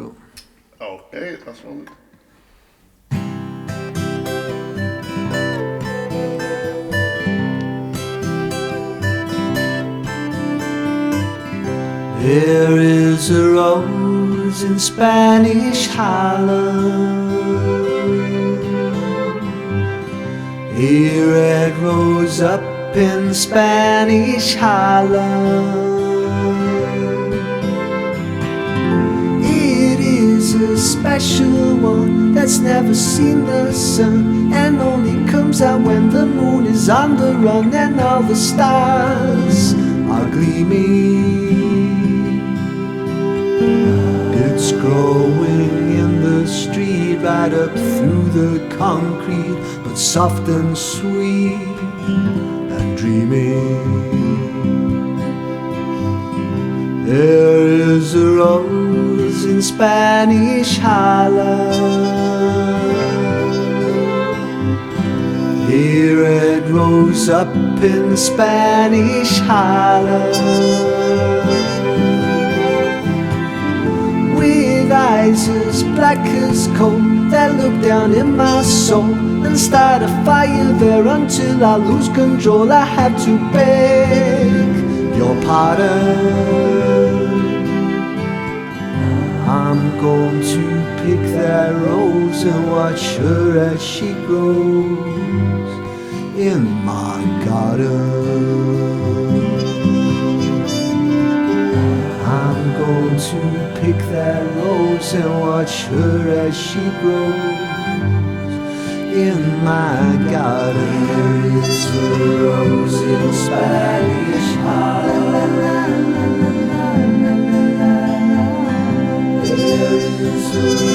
Cool. Okay, that's one. There is a rose in Spanish Harlem. Here it rose up in Spanish Harlem. It is a special one that's never seen the sun, and only comes out when the moon is on the run and all the stars are gleaming. It's growing in the street, right up through the concrete, but soft and sweet and dreaming. There is a rose in Spanish Harlem. Here it rose up in Spanish Harlem. With eyes as black as coal that look down in my soul and start a fire there until I lose control. I have to beg your pardon. I'm going to pick that rose and watch her as she grows in my garden. I'm going to pick that rose and watch her as she grows in my garden. There is a rose in Spanish Harlem. There is a